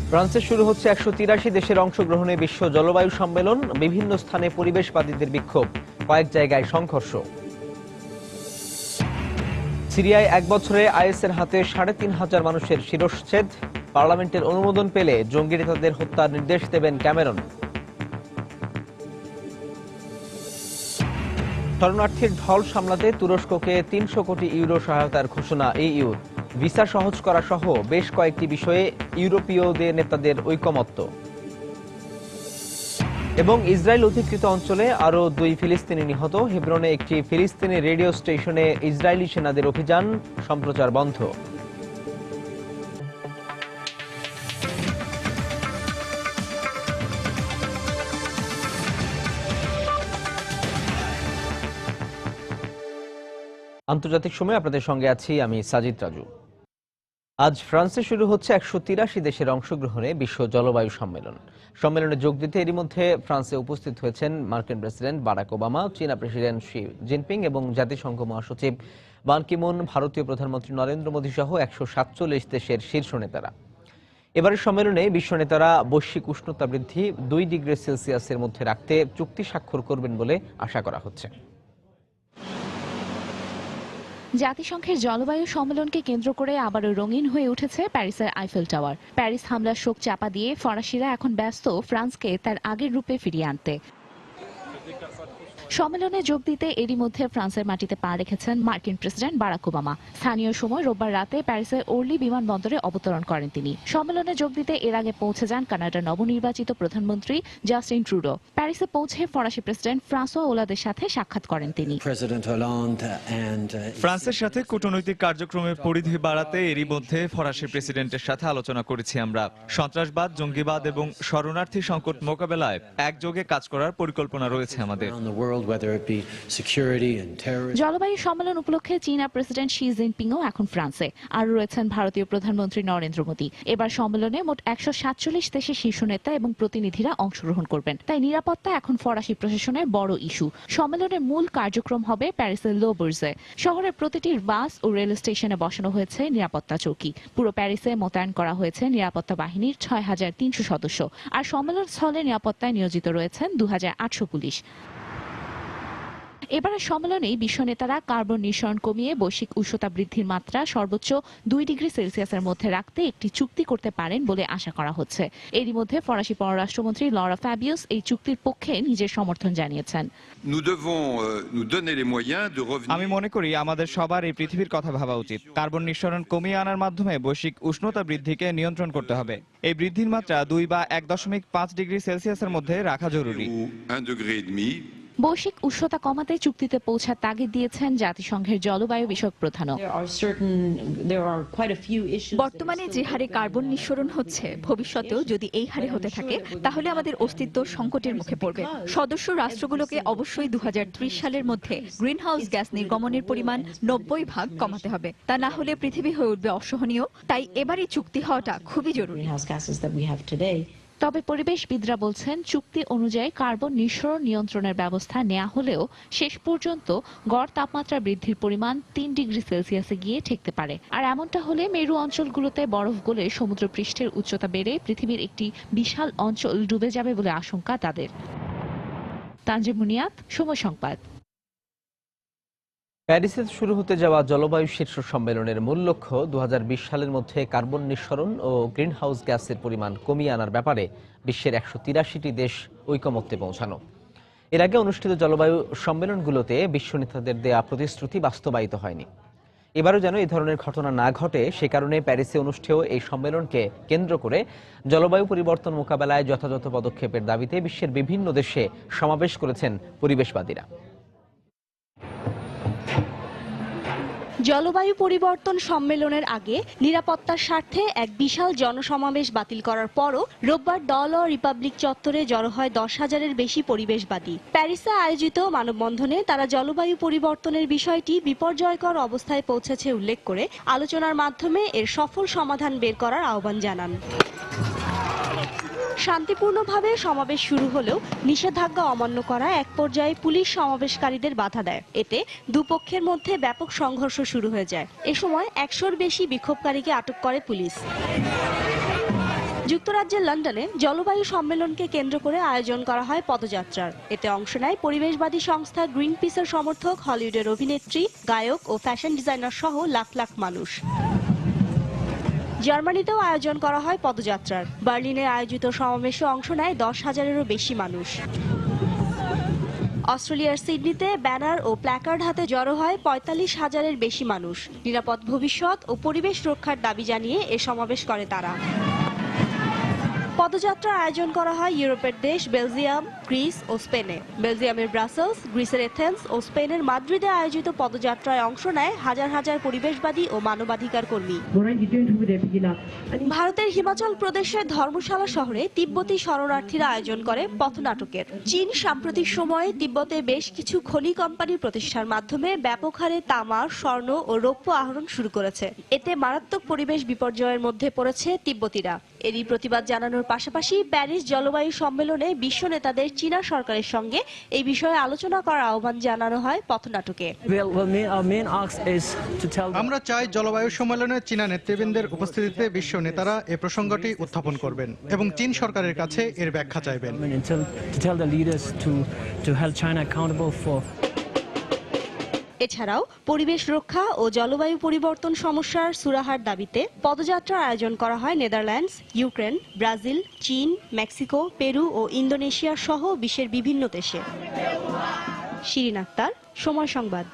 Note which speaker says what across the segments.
Speaker 1: ফ্রান্সে শুরু হচ্ছে ১৮৩ দেশের অংশগ্রহণে বিশ্ব জলবায়ু সম্মেলন। বিভিন্ন স্থানে পরিবেশবাদীদের বিক্ষোভ, কয়েক জায়গায় সংঘর্ষ। সিরিয়ায় এক বছরে আইএসের হাতে ৩,৫০০ মানুষের শিরশ্ছেদ। পার্লামেন্টের অনুমোদন পেলে জঙ্গি নেতাদের হত্যার নির্দেশ দেবেন ক্যামেরন। শরণার্থীর ঢল সামলাতে তুরস্ককে ৩০০ কোটি ইউরো সহায়তার ঘোষণা ইইউর। ভিসা সহজ করা সহ বেশ কয়েকটি বিষয়ে ইউরোপীয় নেতাদের ঐকমত্য। এবং ইসরায়েল অধিকৃত অঞ্চলে আরও ২ ফিলিস্তিনি নিহত। হেব্রনে একটি ফিলিস্তিনি রেডিও স্টেশনে ইসরায়েলি সেনাদের অভিযান, সম্প্রচার বন্ধ। আন্তর্জাতিক সময় আপনাদের সঙ্গে আছি আমি সাজিদ রাজু। আজ ফ্রান্সে শুরু হচ্ছে ১৮৩ দেশের অংশগ্রহণে বিশ্ব জলবায়ু সম্মেলন। সম্মেলনে যোগ দিতে এরই মধ্যে ফ্রান্সে উপস্থিত হয়েছেন মার্কিন প্রেসিডেন্ট বারাক ওবামা, চীনা প্রেসিডেন্ট শি জিনপিং এবং জাতিসংঘ মহাসচিব বান কি মুন, ভারতীয় প্রধানমন্ত্রী নরেন্দ্র মোদী সহ ১৪৭ দেশের শীর্ষ নেতারা। এবারের সম্মেলনে বিশ্ব নেতারা বৈশ্বিক উষ্ণতা বৃদ্ধি ২ ডিগ্রি সেলসিয়াসের মধ্যে রাখতে চুক্তি স্বাক্ষর করবেন বলে আশা করা হচ্ছে।
Speaker 2: জাতিসংঘের জলবায়ু সম্মেলনকে কেন্দ্র করে আবারও রঙিন হয়ে উঠেছে প্যারিসের আইফেল টাওয়ার। প্যারিস হামলার শোক চাপা দিয়ে ফরাসিরা এখন ব্যস্ত ফ্রান্সকে তার আগের রূপে ফিরিয়ে আনতে। সম্মেলনে যোগ দিতে এরই মধ্যে ফ্রান্সের মাটিতে পা রেখেছেন মার্কিন প্রেসিডেন্ট বারাক ওবামা। স্থানীয় সময় রোববার রাতে প্যারিসের ওর্লি বিমানবন্দরে অবতরণ করেন তিনি। সম্মেলনে যোগ দিতে এর আগে পৌঁছে যান কানাডার নবনির্বাচিত প্রধানমন্ত্রী জাস্টিন ট্রুডো। প্যারিসে পৌঁছে ফরাসি প্রেসিডেন্ট ফ্রাঁসোয়া ওলাদের সাথে সাক্ষাৎ করেন তিনি।
Speaker 3: ফ্রান্সের সাথে কূটনৈতিক কার্যক্রমের পরিধি বাড়াতে এরই মধ্যে ফরাসি প্রেসিডেন্টের সাথে আলোচনা করেছি আমরা। সন্ত্রাসবাদ, জঙ্গিবাদ এবং শরণার্থী সংকট মোকাবেলায় একযোগে কাজ করার পরিকল্পনা রয়েছে আমাদের।
Speaker 2: জলবায়ু সম্মেলন উপলক্ষে চীনা প্রেসিডেন্ট শি জিনপিংও এখন ফ্রান্সে, আর রয়েছেন ভারতীয় প্রধানমন্ত্রী নরেন্দ্র মোদী। এবার সম্মেলনে মোট ১৪৭ দেশের শীর্ষ নেতা এবং প্রতিনিধিরা অংশগ্রহণ করবেন, তাই নিরাপত্তা এখন ফরাসি প্রশাসনের বড় ইস্যু। সম্মেলনের মূল কার্যক্রম হবে প্যারিসের লো বুর্জে। শহরের প্রতিটি বাস ও রেল স্টেশনে বসানো হয়েছে নিরাপত্তা চৌকি। পুরো প্যারিসে মোতায়েন করা হয়েছে নিরাপত্তা বাহিনীর ৬৩০০ সদস্য, আর সম্মেলন স্থলে নিরাপত্তায় নিয়োজিত রয়েছেন ২৮০০ পুলিশ। এবারের সম্মেলনেই বিশ্ব নেতারা কার্বন নিঃসরণ কমিয়ে বৈশ্বিক উষ্ণতা বৃদ্ধির মাত্রা সর্বোচ্চ ২ ডিগ্রি সেলসিয়াসের মধ্যে রাখতে একটি চুক্তি করতে পারেন বলে আশা করা হচ্ছে। এরই মধ্যে ফরাসি পররাষ্ট্রমন্ত্রী লরা ফ্যাবিউস এই চুক্তির পক্ষে নিজের সমর্থন জানিয়েছেন।
Speaker 3: আমি মনে করি আমাদের সবার এই পৃথিবীর কথা ভাবা উচিত। কার্বন নিঃসরণ কমিয়ে আনার মাধ্যমে বৈশ্বিক উষ্ণতা বৃদ্ধিকে নিয়ন্ত্রণ করতে হবে। এই বৃদ্ধির মাত্রা ২ বা ১.৫ ডিগ্রি সেলসিয়াসের মধ্যে রাখা জরুরি।
Speaker 2: বৈশ্বিক উষ্ণতা কমাতে চুক্তিতে পৌঁছার তাগিদ দিয়েছেন জাতিসংঘের জলবায়ু বিষয়ক প্রধানও।
Speaker 4: বর্তমানে যে হারে কার্বন নিঃসরণ হচ্ছে, ভবিষ্যতেও যদি এই হারে হতে থাকে তাহলে আমাদের অস্তিত্ব সংকটের মুখে পড়বে। সদস্য রাষ্ট্রগুলোকে অবশ্যই ২০৩০ সালের মধ্যে গ্রিনহাউস গ্যাস নির্গমনের পরিমাণ ৯০% কমাতে হবে। তা না হলে পৃথিবী হয়ে উঠবে অসহনীয়। তাই এবারই চুক্তি হওয়াটা খুবই জরুরি।
Speaker 2: তবে পরিবেশবিদরা বলছেন, চুক্তি অনুযায়ী কার্বন নিঃসরণ নিয়ন্ত্রণের ব্যবস্থা নেওয়া হলেও শেষ পর্যন্ত গড় তাপমাত্রা বৃদ্ধির পরিমাণ ৩ ডিগ্রি সেলসিয়াসে গিয়ে ঠেকতে পারে। আর এমনটা হলে মেরু অঞ্চলগুলোতে বরফ গলে সমুদ্রপৃষ্ঠের উচ্চতা বেড়ে পৃথিবীর একটি বিশাল অঞ্চল ডুবে যাবে বলে আশঙ্কা তাদের। তানজিম মুনিয়াত, সময় সংবাদ।
Speaker 1: প্যারিসে শুরু হতে যাওয়া জলবায়ু শীর্ষ সম্মেলনের মূল লক্ষ্য ২০২০ সালের মধ্যে কার্বন নিঃসরণ ও গ্রিনহাউস গ্যাসের পরিমাণ কমিয়ে আনার ব্যাপারে বিশ্বের ১৮৩টি দেশ ঐকমত্যে পৌঁছানো। এর আগে অনুষ্ঠিত জলবায়ু সম্মেলনগুলোতে বিশ্ব নেতাদের দেয়া প্রতিশ্রুতি বাস্তবায়িত হয়নি। এবারও যেন এই ধরনের ঘটনা না ঘটে, সে কারণে প্যারিসে অনুষ্ঠেয় এই সম্মেলনকে কেন্দ্র করে জলবায়ু পরিবর্তন মোকাবেলায় যথাযথ পদক্ষেপের দাবিতে বিশ্বের বিভিন্ন দেশে সমাবেশ করেছেন পরিবেশবাদীরা।
Speaker 5: জলবায়ু পরিবর্তন সম্মেলনের আগে নিরাপত্তার স্বার্থে এক বিশাল জনসমাবেশ বাতিল করার পরও রোববার দল ও রিপাবলিক চত্বরে জড়ো হয় ১০,০০০-এর বেশি পরিবেশবাদী। প্যারিসে আয়োজিত মানববন্ধনে তারা জলবায়ু পরিবর্তনের বিষয়টি বিপর্যয়কর অবস্থায় পৌঁছেছে উল্লেখ করে আলোচনার মাধ্যমে এর সফল সমাধান বের করার আহ্বান জানান। শান্তিপূর্ণভাবে সমাবেশ শুরু হলেও নিষেধাজ্ঞা অমান্য করা এক পর্যায়ে পুলিশ সমাবেশকারীদের বাধা দেয়। এতে দুপক্ষের মধ্যে ব্যাপক সংঘর্ষ শুরু হয়ে যায়। এ সময় ১০০-র বেশি বিক্ষোভকারীকে আটক করে পুলিশ। যুক্তরাজ্যের লন্ডনে জলবায়ু সম্মেলনকে কেন্দ্র করে আয়োজন করা হয় পদযাত্রার। এতে অংশ নেয় পরিবেশবাদী সংস্থা গ্রিন পিসের সমর্থক, হলিউডের অভিনেত্রী, গায়ক ও ফ্যাশন ডিজাইনার সহ লাখ লাখ মানুষ। জার্মানিতেও আয়োজন করা হয় পদযাত্রার। বার্লিনে আয়োজিত সমাবেশে অংশ নেয় 10,000-এরও বেশি মানুষ। অস্ট্রেলিয়ার সিডনিতে ব্যানার ও প্ল্যাকার্ড হাতে জড়ো হয় 45,000-এর বেশি মানুষ। নিরাপদ ভবিষ্যৎ ও পরিবেশ রক্ষার দাবি জানিয়ে এ সমাবেশ করে তারা। পদযাত্রার আয়োজন করা হয় ইউরোপের দেশ বেলজিয়াম, গ্রিস ও স্পেনে। বেলজিয়ামের ব্রাসেলস, গ্রিসের এথেন্স ও স্পেনের মাদ্রিদে আয়োজিত পদযাত্রায় অংশ নেয় হাজার হাজার পরিবেশবাদী ও মানবাধিকার কর্মী। ভারতের হিমাচল প্রদেশের ধর্মশালা শহরে তিব্বতী শরণার্থীরা আয়োজন করে পথনাটকের। চীন সাম্প্রতিক সময়ে তিব্বতে বেশ কিছু খনি কোম্পানি প্রতিষ্ঠার মাধ্যমে ব্যাপক হারে তামা, স্বর্ণ ও রৌপ্য আহরণ শুরু করেছে। এতে মারাত্মক পরিবেশ বিপর্যয়ের মধ্যে পড়েছে তিব্বতীরা। এরই প্রতিবাদ জানানোর পাশাপাশি প্যারিস জলবায়ু সম্মেলনে বিশ্ব নেতাদের চীনা সরকারের সঙ্গে এই বিষয়ে আলোচনা করার আহ্বান জানানো হয় পথনাটকে।
Speaker 6: আমরা চাই জলবায়ু সম্মেলনে চীনা নেতৃবৃন্দের উপস্থিতিতে বিশ্ব নেতারা এ প্রসঙ্গটি উত্থাপন করবেন এবং চীন সরকারের কাছে এর ব্যাখ্যা চাইবেন।
Speaker 5: এছাড়াও পরিবেশ রক্ষা ও জলবায়ু পরিবর্তন সমস্যার সুরাহার দাবিতে পদযাত্রার আয়োজন করা হয় নেদারল্যান্ডস, ইউক্রেন, ব্রাজিল, চীন, মেক্সিকো, পেরু ও ইন্দোনেশিয়া সহ বিশ্বের বিভিন্ন দেশে। শিরিন আক্তার, সময় সংবাদ।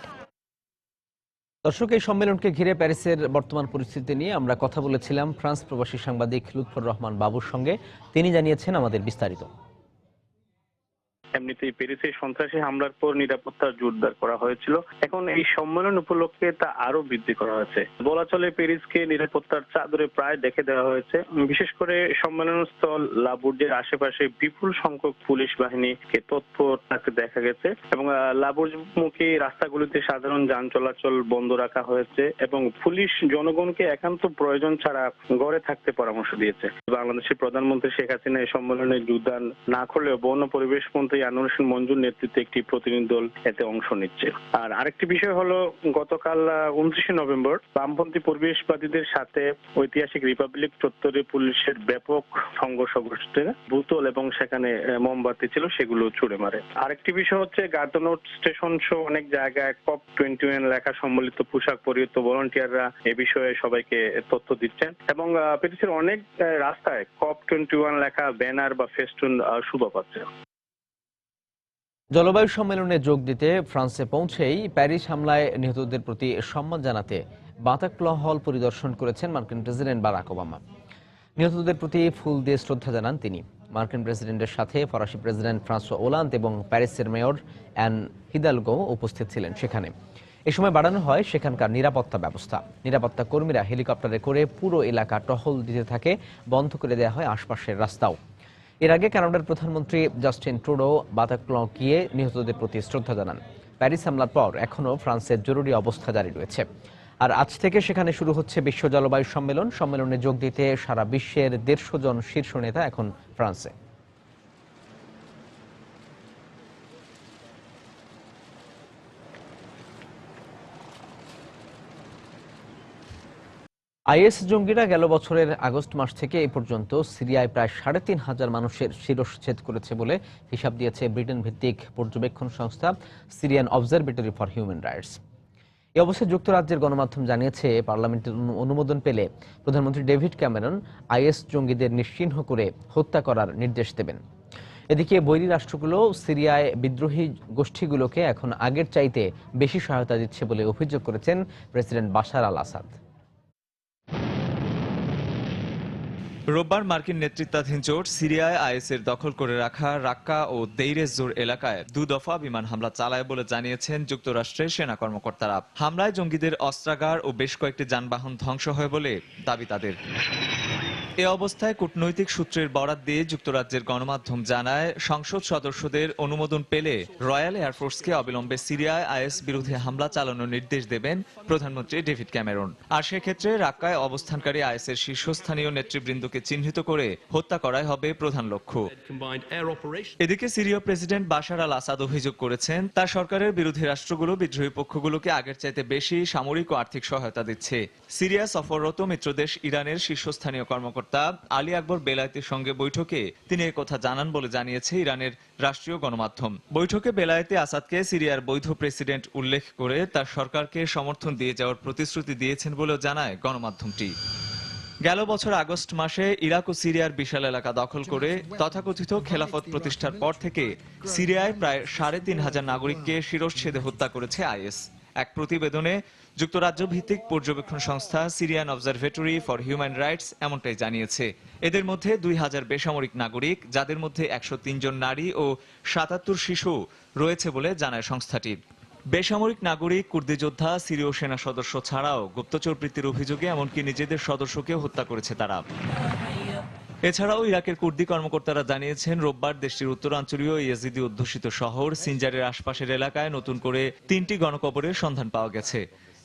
Speaker 1: দর্শক, এই সম্মেলনকে ঘিরে প্যারিসের বর্তমান পরিস্থিতি নিয়ে আমরা কথা বলেছিলাম ফ্রান্স প্রবাসী সাংবাদিক লুৎফর রহমান বাবুর সঙ্গে। তিনি জানিয়েছেন আমাদের বিস্তারিত।
Speaker 7: এমনিতেই প্যারিসে সন্ত্রাসী হামলার পর নিরাপত্তা জোরদার করা হয়েছিল। এখন এই সম্মেলন উপলক্ষে তা আরো বৃদ্ধি করা হয়েছে। বলা চলে প্যারিসকে নিরাপত্তার চাদরে প্রায় ঢেকে দেওয়া হয়েছে। বিশেষ করে সম্মেলনস্থল লা বুর্জের আশেপাশে বিপুল সংখ্যক পুলিশ বাহিনীকে তৎপর থাকতে দেখা গেছে এবং লা বুর্জমুখী রাস্তাগুলিতে সাধারণ যান চলাচল বন্ধ রাখা হয়েছে এবং পুলিশ জনগণকে একান্ত প্রয়োজন ছাড়া ঘরে থাকতে পরামর্শ দিয়েছে। বাংলাদেশের প্রধানমন্ত্রী শেখ হাসিনা এই সম্মেলনে যোগদান না করলেও বন পরিবেশ মন্ত্রী আনোয়ার হোসেন মঞ্জুর নেতৃত্বে একটি প্রতিনিধি দল এতে অংশ নিচ্ছে। আর আরেকটি বিষয় হলো, গতকাল 29 নভেম্বর বামপন্থী পরিবেশবাদীদের সাথে ঐতিহাসিক রিপাবলিক চত্বরে পুলিশের ব্যাপক সংঘর্ষ ঘটছে। বোতল এবং সেখানে মোমবাতি ছিল, সেগুলো ছুড়ে মারে। আরেকটি বিষয় হচ্ছে গার্ডনট স্টেশন সহ অনেক জায়গায় COP21 লেখা সম্বলিত পোশাক পরিহিত ভলান্টিয়াররা এ বিষয়ে সবাইকে তথ্য দিচ্ছেন এবং প্যারিসের অনেক রাস্তায় COP21 লেখা ব্যানার বা ফেস্টুন শোভা পাচ্ছে।
Speaker 1: জলবায়ু সম্মেলনে যোগ দিতে ফ্রান্সে পৌঁছেই প্যারিস হামলায় নিহতদের প্রতি সম্মান জানাতে বাতাক্লঁ হল পরিদর্শন করেছেন মার্কিন প্রেসিডেন্ট বারাক ওবামা। নিহতদের প্রতি ফুল দিয়ে শ্রদ্ধা জানান তিনি। মার্কিন প্রেসিডেন্টের সাথে ফরাসি প্রেসিডেন্ট ফ্রান্সোয়া ওলান্দ এবং প্যারিসের মেয়র অ্যান হিদালগো উপস্থিত ছিলেন সেখানে। এ সময় বাড়ানো হয় সেখানকার নিরাপত্তা ব্যবস্থা। নিরাপত্তা কর্মীরা হেলিকপ্টারে করে পুরো এলাকা টহল দিতে থাকে, বন্ধ করে দেওয়া হয় আশপাশের রাস্তাও। এর আগে কানাডার প্রধানমন্ত্রী জাস্টিন ট্রুডো বাতাক্লঁ গিয়ে নিহতদের প্রতি শ্রদ্ধা জানান। প্যারিস হামলার পর এখনও ফ্রান্সের জরুরি অবস্থা জারি রয়েছে। আর আজ থেকে সেখানে শুরু হচ্ছে বিশ্ব জলবায়ু সম্মেলন। সম্মেলনে যোগ দিতে সারা বিশ্বের 150 জন শীর্ষ নেতা এখন ফ্রান্সে। আইএস জঙ্গিরা গেল বছরের আগস্ট মাস থেকে এ পর্যন্ত সিরিয়ায় প্রায় 3,500 মানুষের শিরশ্ছেদ করেছে বলে হিসাব দিয়েছে ব্রিটেন ভিত্তিক পর্যবেক্ষণ সংস্থা Syrian Observatory for Human Rights. এ অবস্থায় যুক্তরাজ্যের গণমাধ্যম জানিয়েছে, পার্লামেন্টের অনুমোদন পেলে প্রধানমন্ত্রী ডেভিড ক্যামেরন আইএস জঙ্গিদের নিশ্চিহ্ন করে হত্যা করার নির্দেশ দেবেন। এদিকে বৈরী রাষ্ট্রগুলো সিরিয়ায় বিদ্রোহী গোষ্ঠীগুলোকে এখন আগের চাইতে বেশি সহায়তা দিচ্ছে বলে অভিযোগ করেছেন প্রেসিডেন্ট বাশার আল আসাদ।
Speaker 3: রোববার মার্কিন নেতৃত্বাধীন জোট সিরিয়ায় আইএসের দখল করে রাখা রাক্কা ও দেইর এজ-জোর এলাকায় 2 দফা বিমান হামলা চালায় বলে জানিয়েছেন যুক্তরাষ্ট্রের সেনা কর্মকর্তারা। হামলায় জঙ্গিদের অস্ত্রাগার ও বেশ কয়েকটি যানবাহন ধ্বংস হয় বলে দাবি তাদের। এ অবস্থায় কূটনৈতিক সূত্রের বরাত দিয়ে যুক্তরাজ্যের গণমাধ্যম জানায়, সংসদ সদস্যদের অনুমোদন পেলে রয়্যাল এয়ারফোর্সকে অবিলম্বে সিরিয়ায় আইএস বিরুদ্ধে হামলা চালানোর নির্দেশ দেবেন প্রধানমন্ত্রী ডেভিড ক্যামেরন। আর সেক্ষেত্রে রাক্কায় অবস্থানকারী আইএসের শীর্ষস্থানীয় নেতৃবৃন্দকে চিহ্নিত করে হত্যা করাই হবে প্রধান লক্ষ্য। এদিকে সিরীয় প্রেসিডেন্ট বাশার আল আসাদ অভিযোগ করেছেন, তার সরকারের বিরোধী রাষ্ট্রগুলো বিদ্রোহী পক্ষগুলোকে আগের চাইতে বেশি সামরিক ও আর্থিক সহায়তা দিচ্ছে। সিরিয়া সফররত মিত্রদেশ ইরানের শীর্ষস্থানীয় কর্মকর্তা
Speaker 8: কর্মকর্তা আলী আকবর বেলায়েতের সঙ্গে বৈঠকে তিনি একথা জানান বলে জানিয়েছে ইরানের রাষ্ট্রীয় গণমাধ্যম। বৈঠকে বেলায়েতে আসাদকে সিরিয়ার বৈধ প্রেসিডেন্ট উল্লেখ করে তার সরকারকে সমর্থন দিয়ে যাওয়ার প্রতিশ্রুতি দিয়েছেন বলেও জানায় গণমাধ্যমটি। গেল বছর আগস্ট মাসে ইরাক ও সিরিয়ার বিশাল এলাকা দখল করে তথাকথিত খেলাফত প্রতিষ্ঠার পর থেকে সিরিয়ায় প্রায় ৩৫০০ নাগরিককে শিরশ্ছেদে হত্যা করেছে আইএস। এক প্রতিবেদনে যুক্তরাজ্য ভিত্তিক পর্যবেক্ষণ সংস্থা Syrian Observatory for Human rights এমনটাই জানিয়েছে। এদের মধ্যে ২০০০ বেসামরিক নাগরিক, যাদের মধ্যে ১০৩ জন নারী ও ৭৭ শিশু রয়েছে বলে জানায় সংস্থাটি। বেসামরিক নাগরিক, কুর্দি যোদ্ধা, সিরীয় সেনা সদস্য ছাড়াও গুপ্তচর বৃত্তির অভিযোগে এমনকি নিজেদের সদস্যকেও হত্যা করেছে তারা। এছাড়াও ইরাকের কুর্দি কর্মকর্তারা জানিয়েছেন রোববার দেশটির উত্তরাঞ্চলীয় ইয়েজিদি অধ্যুষিত শহর সিনজারের আশপাশের এলাকায় নতুন করে ৩টি গণকবরের সন্ধান পাওয়া গেছে।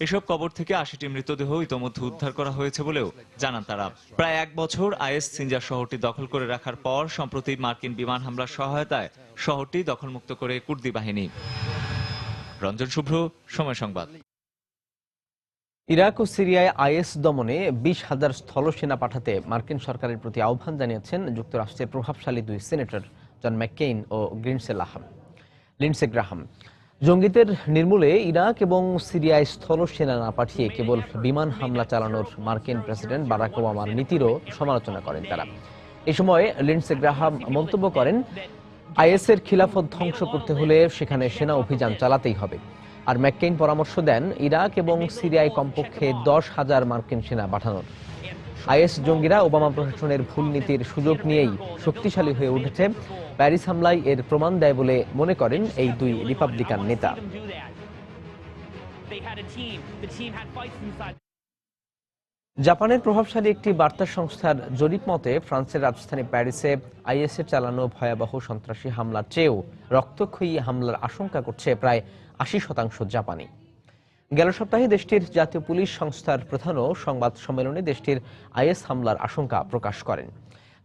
Speaker 8: এসব কবর থেকে ৮০টি মৃতদেহ ইতোমধ্যে উদ্ধার করা হয়েছে বলেও জানান তারা। প্রায় ১ বছর আইএস সিনজার শহরটি দখল করে রাখার পর সম্প্রতি মার্কিন বিমান হামলার সহায়তায় শহরটি দখলমুক্ত করে কুর্দি বাহিনী। রঞ্জন শুভ্র, সময় সংবাদ।
Speaker 1: ইরাক ও সিরিয়ায় আইএস দমনে ২০,০০০ স্থলসেনা পাঠাতে মার্কিন সরকারের প্রতি আহ্বান জানিয়েছেন যুক্তরাষ্ট্রের প্রভাবশালী 2 সেনেটর জন ম্যাককেইন ও লিন্ডসে গ্রাহাম। জঙ্গিদের নির্মূলে ইরাক এবং সিরিয়ায় স্থলসেনা না পাঠিয়ে কেবল বিমান হামলা চালানোর মার্কিন প্রেসিডেন্ট বারাক ওবামার নীতিরও সমালোচনা করেন তারা। এ সময় লিন্ডসে গ্রাহাম মন্তব্য করেন, আইএসের খিলাফত ধ্বংস করতে হলে সেখানে সেনা অভিযান চালাতেই হবে। আর ম্যাককেইন পরামর্শ দেন ইরাক এবং সিরিয়ায় কমপক্ষে ১০,০০০ মার্কিন সেনা পাঠানোর। আইএস জঙ্গিরা ওবামা প্রশাসনের ভুল নীতির সুযোগ নিয়েই শক্তিশালী হয়ে উঠেছে, প্যারিস হামলায় এর প্রমাণ দেয় বলে মনে করেন এই 2 রিপাবলিকান নেতা। জাপানের প্রভাবশালী একটি বার্তা সংস্থার জরিপ মতে ফ্রান্সের রাজধানী প্যারিসে আইএসের চালানো ভয়াবহ সন্ত্রাসী হামলার চেয়েও রক্তক্ষয়ী হামলার আশঙ্কা করছে প্রায় ৮০% জাপানি। গেল সপ্তাহে দেশটির জাতীয় পুলিশ সংস্থার প্রধানও সংবাদ সম্মেলনে দেশটির আইএস হামলার আশঙ্কা প্রকাশ করেন।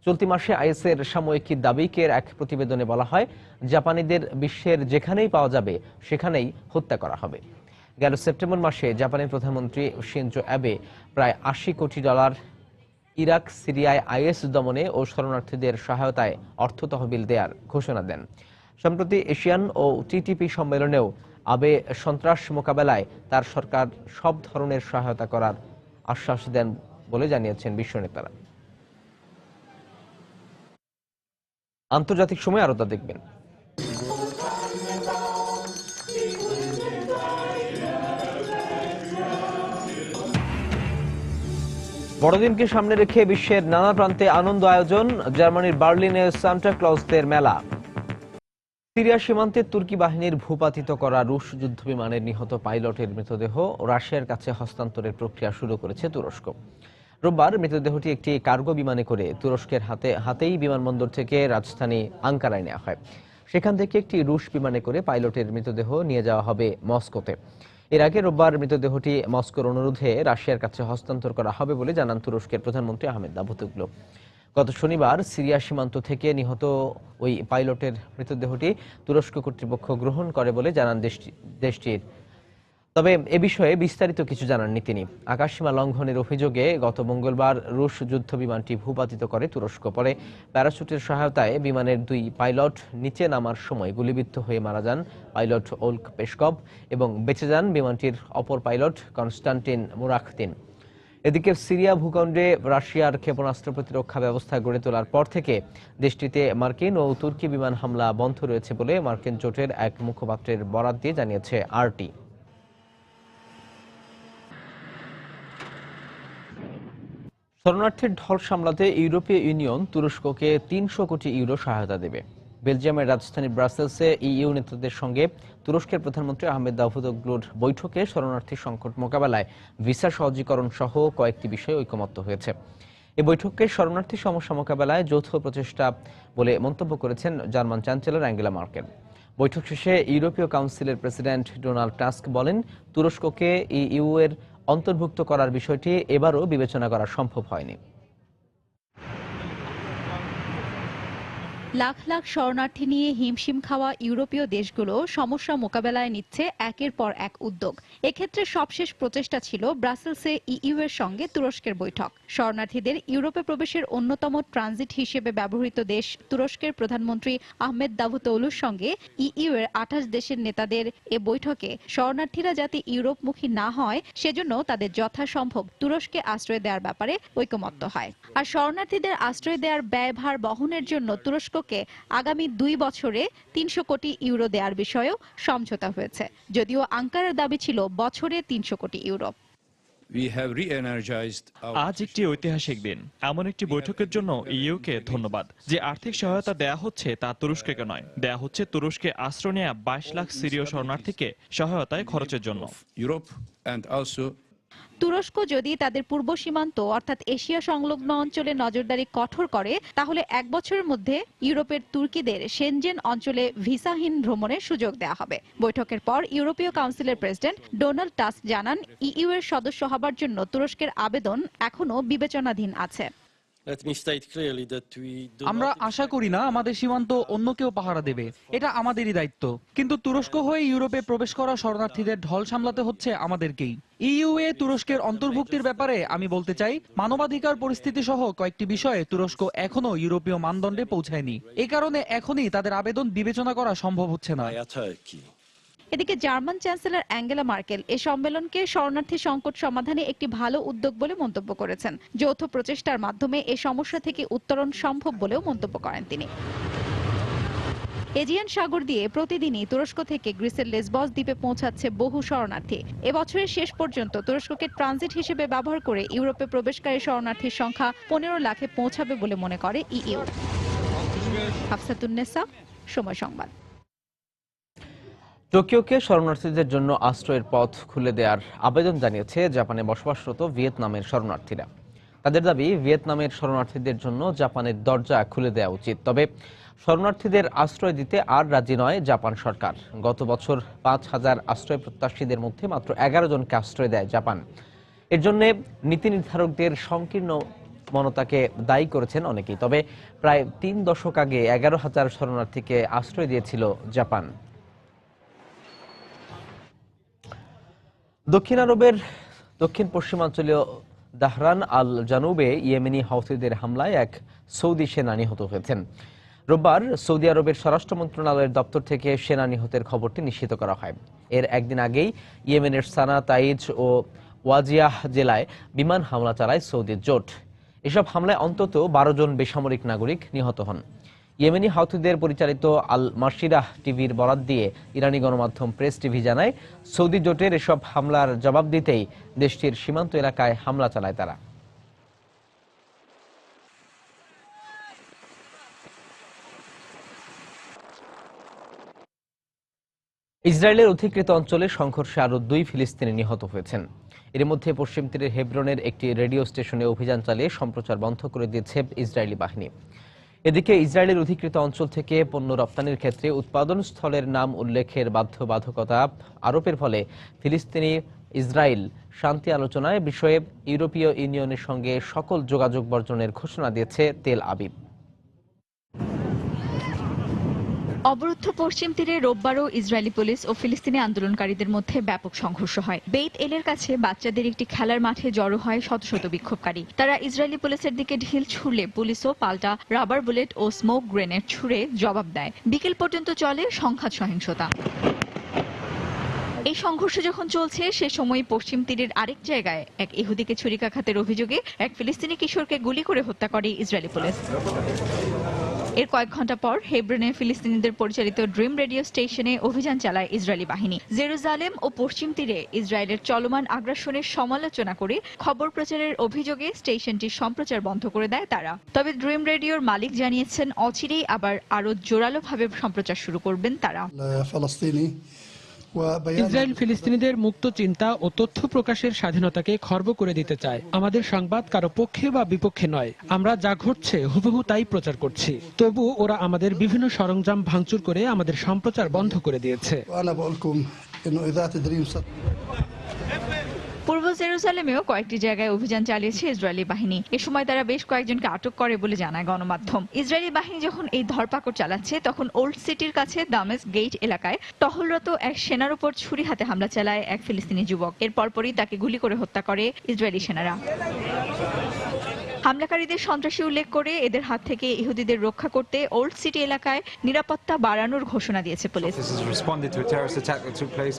Speaker 1: চলতি মাসে আইএসের সাময়িকী দাবিকের এক প্রতিবেদনে বলা হয়, জাপানিদের বিশ্বের যেখানেই পাওয়া যাবে সেখানেই হত্যা করা হবে। গেল সেপ্টেম্বর মাসে জাপানের প্রধানমন্ত্রী শিনজো অ্যাবে প্রায় $৮০ কোটি ইরাক সিরিয়ায় আইএস দমনে ও শরণার্থীদের সহায়তায় অর্থ তহবিল দেওয়ার ঘোষণা দেন। সম্প্রতি এশিয়ান ও টিটিপি সম্মেলনেও আবে সন্ত্রাস মোকাবেলায় তার সরকার সব ধরনের সহায়তা করার আশ্বাস দেন বলে জানিয়েছেন বিশ্ব নেতারা। আন্তর্জাতিক সময় আরও তা দেখবেন। বড়দিনকে সামনে রেখে বিশ্বের নানা প্রান্তে আনন্দ আয়োজন। জার্মানির বার্লিনে সান্টা ক্লজদের মেলা। সিরিয়া সীমান্তে তুর্কি বাহিনীর ভূপাতিত করা রুশ যুদ্ধবিমানের নিহত পাইলটের মৃতদেহ রাশিয়ার কাছে হস্তান্তরের প্রক্রিয়া শুরু করেছে তুরস্ক। রোববার মৃতদেহটি একটি কার্গো বিমানে করে তুরস্কের হাতেই বিমানবন্দর থেকে রাজধানী আঙ্কারায় নেওয়া হয়। সেখান থেকে একটি রুশ বিমানে করে পাইলটের মৃতদেহ নিয়ে যাওয়া হবে মস্কোতে। এর আগে রোববার মৃতদেহটি মস্কোর অনুরোধে রাশিয়ার কাছে হস্তান্তর করা হবে বলে জানান তুরস্কের প্রধানমন্ত্রী আহমেদ দাভুতোগলু। গত শনিবার সিরিয়া সীমান্ত থেকে নিহত ওই পাইলটের মৃতদেহটি তুরস্ক কর্তৃপক্ষ গ্রহণ করে বলে জানান দেশটির। তবে এ বিষয়ে বিস্তারিত কিছু জানাননি তিনি। আকাশসীমা লঙ্ঘনের অভিযোগে গত মঙ্গলবার রুশ যুদ্ধ বিমানটি ভূপাতিত করে তুরস্ক। পরে প্যারাশুটের সহায়তায় বিমানের 2 পাইলট নিচে নামার সময় গুলিবিদ্ধ হয়ে মারা যান পাইলট ওলক পেশকভ এবং বেঁচে যান বিমানটির অপর পাইলট কনস্টান্টিন মুরাখতিন। এদিকে সিরিয়া ভূখণ্ডে রাশিয়ার ক্ষেপণাস্ত্র প্রতিরক্ষা ব্যবস্থা গড়ে তোলার পর থেকে দেশটিতে মার্কিন ও তুর্কি বিমান হামলা বন্ধ রয়েছে বলে মার্কিন জোটের এক মুখপাত্রের বরাত দিয়ে জানিয়েছে আরটি। শরণার্থীর ঢল সামলাতে ইউরোপীয় ইউনিয়ন তুরস্ককে ৩০০ কোটি ইউরো সহায়তা দেবে। বেলজিয়ামের রাজধানী ব্রাসেলসে ইইউ নেতাদের সঙ্গে তুরস্কের প্রধানমন্ত্রী আহমেদ দাভুতোগলুর বৈঠকে শরণার্থী সংকট মোকাবেলায় ভিসা সহজীকরণ সহ কয়েকটি বিষয়ে ঐকমত্য হয়েছে। এই বৈঠককে শরণার্থী সমস্যা মোকাবেলায় যৌথ প্রচেষ্টা বলে মন্তব্য করেছেন জার্মান চ্যান্সেলর অ্যাঙ্গেলা মার্কেল। বৈঠক শেষে ইউরোপীয় কাউন্সিলের প্রেসিডেন্ট ডোনাল্ড টাস্ক বলেন, তুরস্ককে ইইউ এর অন্তর্ভুক্ত করার বিষয়টি এবারও বিবেচনা করা সম্ভব হয়নি।
Speaker 9: লাখ লাখ শরণার্থী নিয়ে হিমশিম খাওয়া ইউরোপীয় দেশগুলো সমস্যা মোকাবেলায় নিচ্ছে একের পর এক উদ্যোগ। এক্ষেত্রে সবশেষ প্রচেষ্টা ছিল ব্রাসেলসে ইইউ এর সঙ্গে তুরস্কের বৈঠক। শরণার্থীদের ইউরোপে প্রবেশের অন্যতম ট্রানজিট হিসেবে ব্যবহৃত দেশ তুরস্কের প্রধানমন্ত্রী আহমেদ দাভুতোগলুর সঙ্গে ইইউ এর 28 দেশের নেতাদের এ বৈঠকে শরণার্থীরা যাতে ইউরোপমুখী না হয় সেজন্য তাদের যথাসম্ভব তুরস্কে আশ্রয় দেওয়ার ব্যাপারে ঐকমত্য হয়। আর শরণার্থীদের আশ্রয় দেওয়ার ব্যয়ভার বহনের জন্য তুরস্ককে আগামী 2 বছরে 300 কোটি ইউরো দেওয়ার বিষয়েও সমঝোতা হয়েছে, যদিও আঙ্কারার দাবি ছিল বছরে 300 কোটি ইউরো।
Speaker 10: আজ একটি ঐতিহাসিক দিন। এমন একটি বৈঠকের জন্য ইইউকে ধন্যবাদ। যে আর্থিক সহায়তা দেয়া হচ্ছে তা তুরস্ককে নয়, দেয়া হচ্ছে তুরস্কে আশ্রয় নেওয়া 22 লাখ সিরীয় শরণার্থীকে সহায়তায় খরচের জন্য।
Speaker 9: তুরস্ক যদি তাদের পূর্ব সীমান্ত অর্থাৎ এশিয়া সংলগ্ন অঞ্চলে নজরদারি কঠোর করে তাহলে 1 বছরের মধ্যে ইউরোপের তুর্কিদের সেনজেন অঞ্চলে ভিসাহীন ভ্রমণের সুযোগ দেওয়া হবে। বৈঠকের পর ইউরোপীয় কাউন্সিলের প্রেসিডেন্ট ডোনাল্ড টাস্ক জানান, ইইউ এর সদস্য হবার জন্য তুরস্কের আবেদন এখনো বিবেচনাধীন আছে।
Speaker 11: আমরা আশা করি না আমাদের সীমান্ত অন্য কেউ পাহারা দেবে, এটা আমাদেরই দায়িত্ব। কিন্তু তুরস্ক হয়ে ইউরোপে প্রবেশ করা শরণার্থীদের ঢল সামলাতে হচ্ছে আমাদেরকেই। ইইউ এ তুরস্কের অন্তর্ভুক্তির ব্যাপারে আমি বলতে চাই, মানবাধিকার পরিস্থিতি সহ কয়েকটি বিষয়ে তুরস্ক এখনো ইউরোপীয় মানদণ্ডে পৌঁছায়নি। এ কারণে এখনই তাদের আবেদন বিবেচনা করা সম্ভব হচ্ছে না।
Speaker 9: এদিকে জার্মান চ্যান্সেলর অ্যাঙ্গেলা মার্কেল এ সম্মেলনকে শরণার্থী সংকট সমাধানে একটি ভালো উদ্যোগ বলে মন্তব্য করেছেন। যৌথ প্রচেষ্টার মাধ্যমে এ সমস্যা থেকে উত্তরণ সম্ভব বলেও মন্তব্য করেন তিনি। এজিয়ান সাগর দিয়ে প্রতিদিনই তুরস্ক থেকে গ্রিসের লেসবস দ্বীপে পৌঁছাচ্ছে বহু শরণার্থী। এবছরের শেষ পর্যন্ত তুরস্ককে ট্রানজিট হিসেবে ব্যবহার করে ইউরোপে প্রবেশকারী শরণার্থীর সংখ্যা 15 লাখে পৌঁছাবে বলে মনে করে ইইউ। হাফসাতুন্নেসা, সময় সংবাদ।
Speaker 1: টোকিওকে শরণার্থীদের জন্য আশ্রয়ের পথ খুলে দেওয়ার আবেদন জানিয়েছে জাপানে বসবাসরত ভিয়েতনামের শরণার্থীরা। তাদের দাবি, ভিয়েতনামের শরণার্থীদের জন্য জাপানের দরজা খুলে দেওয়া উচিত। তবে শরণার্থীদের আশ্রয় দিতে আর রাজি নয় জাপান সরকার। গত বছর 5000 আশ্রয় প্রত্যাশীদের মধ্যে মাত্র 11 জনকে আশ্রয় দেয় জাপান। এর জন্য নীতি নির্ধারকদের সংকীর্ণ মনতাকে দায়ী করেছেন অনেকেই। তবে প্রায় 3 দশক আগে 11,000 শরণার্থীকে আশ্রয় দিয়েছিল জাপান। দক্ষিণ আরবের দক্ষিণ পশ্চিমাঞ্চলীয় দাহরান আল জানুবে ইয়েমেনি হাউথিদের হামলায় এক সৌদি সেনা নিহত হয়েছেন। রোববার সৌদি আরবের স্বরাষ্ট্র মন্ত্রণালয়ের দপ্তর থেকে সেনা নিহতের খবরটি নিশ্চিত করা হয়। এর একদিন আগেই ইয়েমেনের সানা, তাইজ ও ওয়াজিয়াহ জেলায় বিমান হামলা চালায় সৌদির জোট। এসব হামলায় অন্তত 12 জন বেসামরিক নাগরিক নিহত হন। ইয়েমেনি হাউথিদের পরিচালিত আল মাসিরাহ টিভির বরাত দিয়ে ইরানি গণমাধ্যম প্রেস টিভি জানায়, সৌদি জোটের এসব হামলার জবাব দিতেই দেশটির সীমান্ত এলাকায় হামলা চালায় তারা। ইসরায়েলের অধিকৃত অঞ্চলে সংঘর্ষে আরও 2 ফিলিস্তিনি নিহত হয়েছেন। এর মধ্যে পশ্চিম তীরের হেব্রনের একটি রেডিও স্টেশনে অভিযান চালিয়ে সম্প্রচার বন্ধ করে দিয়েছে ইসরায়েলি বাহিনী। এদিকে ইসরায়েলের অধিকৃত অঞ্চল থেকে পণ্য রপ্তানির ক্ষেত্রে উৎপাদন স্থলের নাম উল্লেখের বাধ্যবাধকতা আরোপের ফলে ফিলিস্তিনি ইসরায়েল শান্তি আলোচনায় বিষয়ে ইউরোপীয় ইউনিয়নের সঙ্গে সকল যোগাযোগ বর্জনের ঘোষণা দিয়েছে তেল আবিব।
Speaker 4: অবরুদ্ধ পশ্চিম তীরে রোববারও ইসরায়েলি পুলিশ ও ফিলিস্তিনি আন্দোলনকারীদের মধ্যে ব্যাপক সংঘর্ষ হয়। বেইত এলের কাছে বাচ্চাদের একটি খেলার মাঠে জড়ো হয় শত শত বিক্ষোভকারী। তারা ইসরায়েলি পুলিশের দিকে ঢিল ছুড়লে পুলিশও পাল্টা রাবার বুলেট ও স্মোক গ্রেনেড ছুড়ে জবাব দেয়। বিকেল পর্যন্ত চলে সংঘাত সহিংসতা। এই সংঘর্ষ যখন চলছে সে সময় পশ্চিম তীরের আরেক জায়গায় এক ইহুদিকে ছুরিকাঘাতের অভিযোগে এক ফিলিস্তিনি কিশোরকে গুলি করে হত্যা করে ইসরায়েলি পুলিশ। এর কয়েক ঘন্টা পর হেব্রনে ফিলিস্তিনিদের পরিচালিত ড্রিম রেডিও স্টেশনে অভিযান চালায় ইসরায়েলি বাহিনী। জেরুজালেম ও পশ্চিম তীরে ইসরায়েলের চলমান আগ্রাসনের সমালোচনা করে খবর প্রচারের অভিযোগে স্টেশনটির সম্প্রচার বন্ধ করে দেয় তারা। তবে ড্রিম রেডিওর মালিক জানিয়েছেন অচিরেই আবার আরো জোরালোভাবে সম্প্রচার শুরু করবেন তারা।
Speaker 12: ইসরায়েল ফিলিস্তিনিদের মুক্ত চিন্তা ও তথ্য প্রকাশের স্বাধীনতাকে খর্ব করে দিতে চায়। আমাদের সংবাদ কারো পক্ষে বা বিপক্ষে নয়, আমরা যা ঘটছে হুবহু তাই প্রচার করছি। তবু ওরা আমাদের বিভিন্ন সরঞ্জাম ভাঙচুর করে আমাদের সম্প্রচার বন্ধ করে দিয়েছে।
Speaker 9: পূর্ব
Speaker 4: জেরুজালেমেও কয়েকটি জায়গায় অভিযান চালিয়েছে ইসরায়েলি বাহিনী। এ সময় তারা বেশ কয়েকজনকে আটক করে বলে জানায় গণমাধ্যম। ইসরায়েলি বাহিনী যখন এই ধরপাকড় চালাচ্ছে তখন ওল্ড সিটির কাছে দামেস্ক গেট এলাকায় টহলরত এক সেনার উপর ছুরি হাতে হামলা চালায় এক ফিলিস্তিনি যুবক। এর পরপরই তাকে গুলি করে হত্যা করে ইসরায়েলি সেনারা। হামলাকারীদের সন্ত্রাসী উল্লেখ করে এদের হাত থেকে ইহুদিদের রক্ষা করতে ওল্ড সিটি এলাকায় নিরাপত্তা বাড়ানোর ঘোষণা দিয়েছে পুলিশ।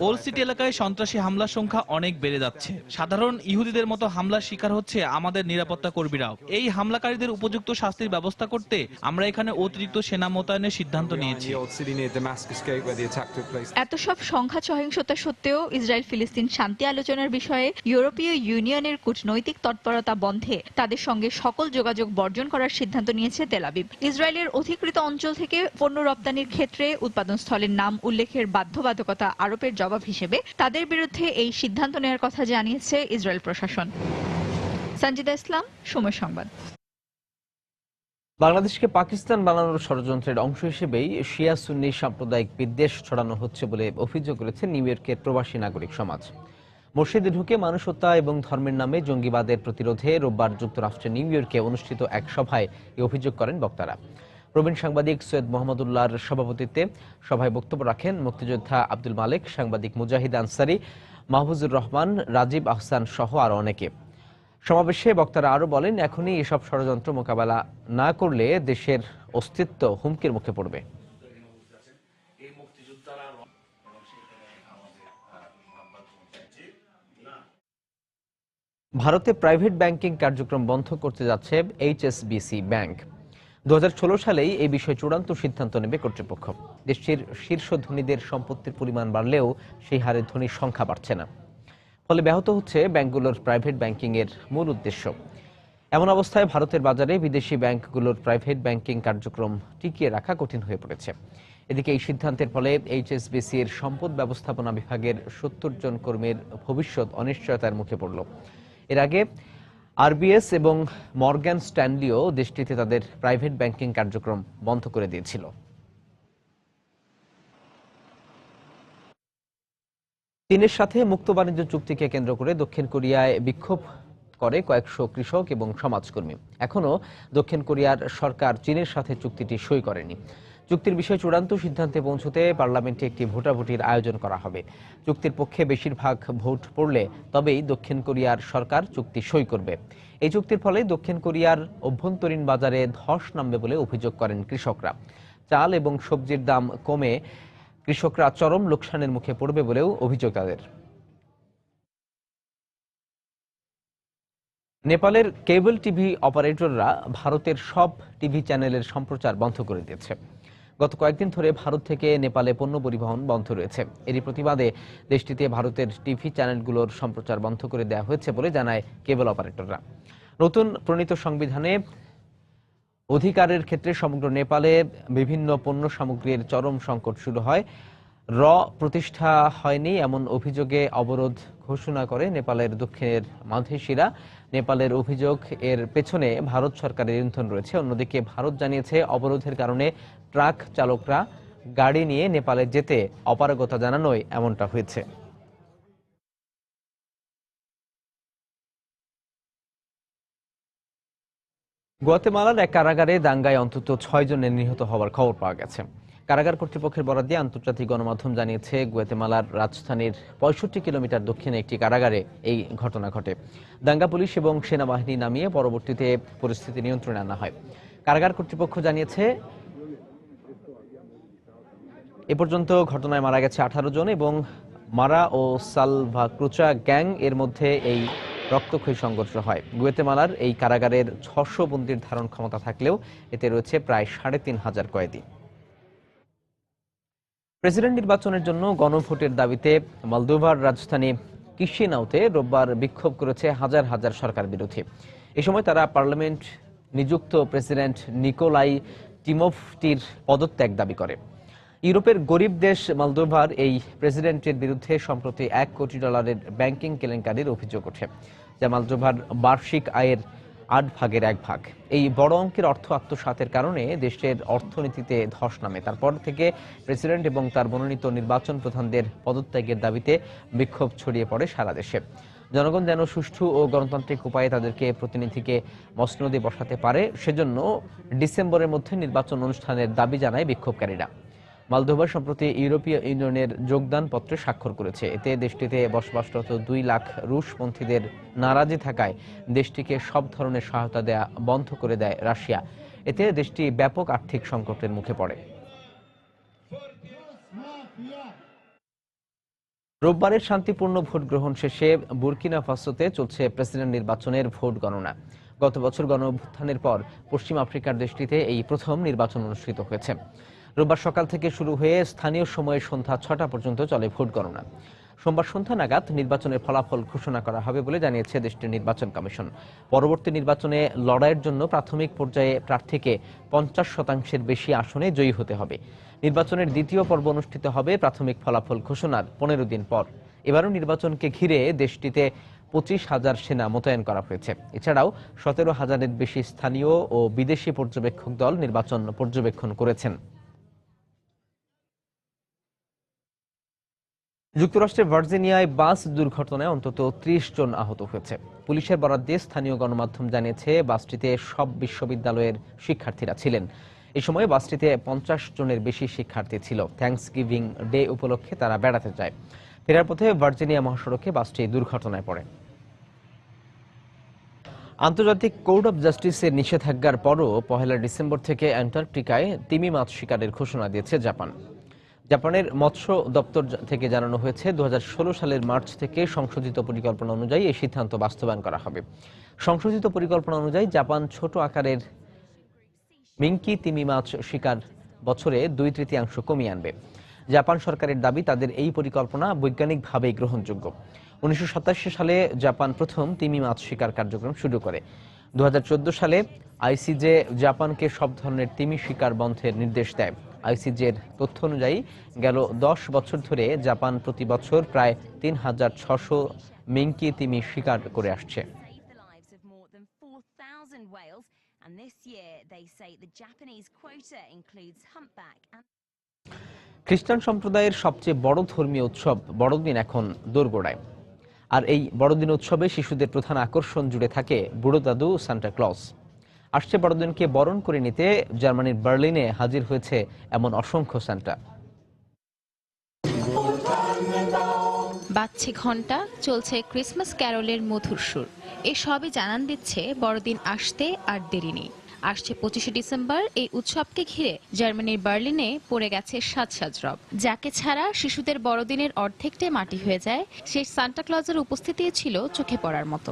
Speaker 13: ওল্ড সিটি এলাকায় সন্ত্রাসী হামলার সংখ্যা অনেক বেড়ে যাচ্ছে। সাধারণ ইহুদিদের মতো হামলার শিকার হচ্ছে আমাদের নিরাপত্তা কর্মীরাও। এই হামলাকারীদের উপযুক্ত শাস্তির ব্যবস্থা করতে আমরা এখানে অতিরিক্ত সেনা মোতায়েনের সিদ্ধান্ত নিয়েছি।
Speaker 4: এত সব সংখ্যা সহিংসতা সত্ত্বেও ইসরায়েল ফিলিস্তিন শান্তি আলোচনার বিষয়ে ইউরোপীয় ইউনিয়নের কূটনৈতিক তৎপরতা বন্ধে তাদের সঙ্গে সকল যোগাযোগ বর্জন করার সিদ্ধান্ত নিয়েছে তেল আবিব। ইসরায়েলের অধিকৃত অঞ্চল থেকে পণ্য রপ্তানির ক্ষেত্রে উৎপাদন স্থলের নাম উল্লেখের বাধ্যবাধকতা আরোপের জবাব হিসেবে তাদের বিরুদ্ধে এই সিদ্ধান্ত নেওয়ার কথা জানিয়েছে ইসরায়েল প্রশাসন। সঞ্জিদা ইসলাম, সময় সংবাদ।
Speaker 1: বাংলাদেশকে পাকিস্তান বানানোর ষড়যন্ত্রের অংশ হিসেবেই শিয়া সুন্নি সাম্প্রদায়িক বিদ্বেষ ছড়ানো হচ্ছে বলে অভিযোগ করেছে নিউ ইয়র্কের প্রবাসী নাগরিক সমাজ। মসজিদে ঢুকে মানুষ হত্যা এবং ধর্মের নামে জঙ্গিবাদের প্রতিরোধে রোববার যুক্তরাষ্ট্রের নিউ ইয়র্কে অনুষ্ঠিত এক সভায় এই অভিযোগ করেন বক্তারা। প্রবীণ সাংবাদিক সৈয়দ মোহাম্মদুল্লাহর সভাপতিত্বে সভায় বক্তব্য রাখেন মুক্তিযোদ্ধা আব্দুল মালেক, সাংবাদিক মুজাহিদ আনসারি, মাহফুজুর রহমান, রাজীব আহসান সহ আরো অনেকে। সমাবেশে বক্তারা আরো বলেন, এখনই এসব ষড়যন্ত্র মোকাবেলা না করলে দেশের অস্তিত্ব হুমকির মুখে পড়বে। ভারতে প্রাইভেট ব্যাংকিং কার্যক্রম বন্ধ করতে যাচ্ছে এইচএসবিসি ব্যাংক। 2016 সালেই এই বিষয়ে চূড়ান্ত সিদ্ধান্ত নেবে কর্তৃপক্ষ। দেশটির শীর্ষ ধনীদের সম্পত্তির পরিমাণ বাড়লেও সেই হারে ধনীর সংখ্যা বাড়ছে না, ফলে ব্যাহত হচ্ছে ব্যাংকগুলোর প্রাইভেট ব্যাংকিং এর মূল উদ্দেশ্য। এমন অবস্থায় ভারতের বাজারে বিদেশি ব্যাংকগুলোর প্রাইভেট ব্যাংকিং কার্যক্রম টিকিয়ে রাখা কঠিন হয়ে পড়েছে। এদিকে এই সিদ্ধান্তের ফলে এইচএসবিসি এর সম্পদ ব্যবস্থাপনা বিভাগের 70 জন কর্মীর ভবিষ্যৎ অনিশ্চয়তার মুখে পড়ল। এর আগে আরবিএস এবং মর্গান স্ট্যানলিও দেশটিতে তাদের প্রাইভেট ব্যাংকিং কার্যক্রম বন্ধ করে দিয়েছিল। চীনের সাথে মুক্ত বাণিজ্য চুক্তিকে কেন্দ্র করে দক্ষিণ কোরিয়ায় বিক্ষোভ করে কয়েকশো কৃষক এবং সমাজকর্মী। এখনো দক্ষিণ কোরিয়ার সরকার চীনের সাথে চুক্তিটি সই করেনি। চুক্তির বিষয়ে চূড়ান্ত সিদ্ধান্তে পৌঁছতে পার্লামেন্টে একটি ভোটাভুটির আয়োজন করা হবে। চুক্তির পক্ষে বেশিরভাগ ভোট পড়লে তবেই দক্ষিণ কোরিয়ার সরকার চুক্তি সই করবে। এই চুক্তির ফলে দক্ষিণ কোরিয়ার অভ্যন্তরীণ বাজারে ধস নামবে বলে অভিযোগ করেন কৃষকরা। চাল এবং সবজির দাম কমে কৃষকরা চরম লোকসানের মুখে পড়বে বলেও অভিযোগ তাদের। নেপালের কেবল টিভি অপারেটররা ভারতের সব টিভি চ্যানেলের সম্প্রচার বন্ধ করে দিয়েছে। গত কয়েকদিন ধরে ভারত থেকে নেপালে পণ্য পরিবহন বন্ধ রয়েছে। এরই প্রতিবাদে দেশটিতে ভারতের টিভি চ্যানেলগুলোর সম্প্রচার বন্ধ করে দেওয়া হয়েছে বলে জানায় কেবল অপারেটররা। নতুন প্রণীত সংবিধানে অধিকারের ক্ষেত্রে সমগ্র নেপালে বিভিন্ন পণ্য সামগ্রীর চরম সংকট শুরু হয়। প্রতিষ্ঠা হয়নি এমন অভিযোগে অবরোধ ঘোষণা করে নেপালের দক্ষিণের মাঝেশিরা। নেপালের অভিযোগ এর পেছনে ভারত সরকারের ইন্ধন রয়েছে। অন্যদিকে ভারত জানিয়েছে অবরোধের কারণে ট্রাক চালকরা গাড়ি নিয়ে নেপালে যেতে অপারগতা জানানোয় এমনটা হয়েছে। গুয়াতেমালার এক কারাগারে দাঙ্গায় অন্তত 6 জনের নিহত হওয়ার খবর পাওয়া গেছে। কারাগার কর্তৃপক্ষের বরাত দিয়ে আন্তর্জাতিক গণমাধ্যম জানিয়েছে, গুয়াতেমালার রাজধানীর 65 কিলোমিটার দক্ষিণে একটি কারাগারে এই ঘটনা ঘটে। দাঙ্গা পুলিশ এবং সেনাবাহিনী নামিয়ে পরবর্তীতে পরিস্থিতি নিয়ন্ত্রণে আনা হয়। কারাগার কর্তৃপক্ষ জানিয়েছে, এ পর্যন্ত ঘটনায় মারা গেছে 18 জন এবং মারা ও সালভাক্রুচা গ্যাং এর মধ্যে এই রক্তক্ষয়ী সংঘর্ষ হয়। গুয়াতেমালার এই কারাগারের 600 বন্দীর ধারণ ক্ষমতা থাকলেও এতে রয়েছে প্রায় 3500 কয়েদি। প্রেসিডেন্ট নির্বাচনের জন্য গণভোটের দাবিতে মলদোভার রাজধানী কিশিনাউতে রোববার বিক্ষোভ করেছে হাজার হাজার সরকার বিরোধী। এই সময় তারা পার্লামেন্ট নিযুক্ত প্রেসিডেন্ট নিকোলাই টিমোভটির পদত্যাগ দাবি করে। ইউরোপের গরিব দেশ মলদোভার এই প্রেসিডেন্টের বিরুদ্ধে সম্প্রতি $1 কোটি ব্যাংকিং কেলেঙ্কারির অভিযোগ ওঠে, যা মলদোভার বার্ষিক আয়ের 8 ভাগের 1 ভাগ। এই বড় অঙ্কের অর্থ আত্মসাতের কারণে দেশের অর্থনীতিতে ধস নামে। তারপর থেকে প্রেসিডেন্ট এবং তার মনোনীত নির্বাচন প্রধানদের পদত্যাগের দাবিতে বিক্ষোভ ছড়িয়ে পড়ে সারা দেশে। জনগণ যেন সুষ্ঠু ও গণতান্ত্রিক উপায়ে তাদেরকে প্রতিনিধিকে মসনদে বসাতে পারে, সেজন্য ডিসেম্বরের মধ্যে নির্বাচন অনুষ্ঠানের দাবি জানায় বিক্ষোভকারীরা। মলদোভা সম্প্রতি ইউরোপীয় ইউনিয়নের যোগদান পত্রে স্বাক্ষর করেছে। এতে দেশটিতে বসবাসরত 2 লাখ রুশপন্থীদের নারাজি থাকায় দেশটিকে সব ধরনের সহায়তা দেয়া বন্ধ করে দেয় রাশিয়া। এতে দেশটি ব্যাপক আর্থিক সংকটের মুখে পড়ে। রোববারের শান্তিপূর্ণ ভোট গ্রহণ শেষে বুর্কিনা ফাসোতে চলছে প্রেসিডেন্ট নির্বাচনের ভোট গণনা। গত বছর গণঅভ্যুত্থানের পর পশ্চিম আফ্রিকার দেশটিতে এই প্রথম নির্বাচন অনুষ্ঠিত হয়েছে। রোববার সকাল থেকে শুরু হয়ে স্থানীয় সময়ে সন্ধ্যা 6টা পর্যন্ত চলে ভোট গণনা। সোমবার সন্ধ্যা নাগাদ নির্বাচনের ফলাফল ঘোষণা করা হবে বলে জানিয়েছে দেশটির নির্বাচন কমিশন। পরবর্তী নির্বাচনে লড়াইয়ের জন্য প্রাথমিক পর্যায়ে প্রার্থীকে 50% বেশি আসনে জয়ী হতে হবে। নির্বাচনের দ্বিতীয় পর্ব অনুষ্ঠিত হবে প্রাথমিক ফলাফল ঘোষণার 15 দিন পর। এবারও নির্বাচনকে ঘিরে দেশটিতে 25,000 সেনা মোতায়েন করা হয়েছে। এছাড়াও 17,000-এর বেশি স্থানীয় ও বিদেশি পর্যবেক্ষক দল নির্বাচন পর্যবেক্ষণ করেছেন। যুক্তরাষ্ট্রের ভার্জিনিয়ায় বাস দুর্ঘটনায় অন্তত 30 জন আহত হয়েছে। পুলিশের বরাত দিয়ে স্থানীয় গণমাধ্যম জানিয়েছে বাসটিতে সব বিশ্ববিদ্যালয়ের শিক্ষার্থীরা ছিলেন। এই সময় বাসটিতে 50 জনের বেশি শিক্ষার্থী ছিল। থ্যাঙ্কসগিভিং ডে উপলক্ষে তারা বেড়াতে যায়। ফেরার পথে ভার্জিনিয়া মহাসড়কে বাসটি দুর্ঘটনায় পড়ে। আন্তর্জাতিক কোর্ট অব জাস্টিসের নিষেধাজ্ঞার পরও 1 ডিসেম্বর থেকে অ্যান্টার্কটিকায় তিমি মাছ শিকারের ঘোষণা দিয়েছে জাপান। জাপানের মৎস্য দপ্তর থেকে জানানো হয়েছে 2016 সালের মার্চ থেকে সংশোধিত পরিকল্পনা অনুযায়ী এই সিদ্ধান্ত বাস্তবায়ন করা হবে। সংশোধিত পরিকল্পনা অনুযায়ী জাপান ছোট আকারের মিঙ্কি তিমি মাছ শিকার বছরে 2/3 কমিয়ে আনবে। জাপান সরকারের দাবি তাদের এই পরিকল্পনা বৈজ্ঞানিকভাবেই গ্রহণযোগ্য। 1987 সালে জাপান প্রথম তিমি মাছ শিকার কার্যক্রম শুরু করে। 2014 সালে আইসিজে জাপানকে সব ধরনের তিমি শিকার বন্ধের নির্দেশ দেয়। আইসিজের তথ্য অনুযায়ী গেল 10 বছর ধরে জাপান প্রতি বছর প্রায় 3,600 মিঙ্কি তিমি শিকার করে আসছে। খ্রিস্টান সম্প্রদায়ের সবচেয়ে বড় ধর্মীয় উৎসব বড়দিন এখন দোরগোড়ায়। আর এই বড়দিন উৎসবে শিশুদের প্রধান আকর্ষণ জুড়ে থাকে বুড়ো দাদু সান্টা ক্লজ। আসছে বড়দিনকে বরণ করে নিতে জার্মানির বার্লিনে হাজির হয়েছে এমন অসংখ্য সান্টা।
Speaker 2: বাজছে ঘণ্টা, চলছে ক্রিসমাস ক্যারলের মধুর সুর। এসবই জানান দিচ্ছে বড়দিন আসতে আর দেরি নেই। আসছে 25 ডিসেম্বর। এই উৎসবকে ঘিরে জার্মানির বার্লিনে পড়ে গেছে সাজ রব। যাকে ছাড়া শিশুদের বড়দিনের অর্ধেকটাই মাটি হয়ে যায়, সেই সান্টা ক্লজের উপস্থিতি ছিল চোখে পড়ার মতো।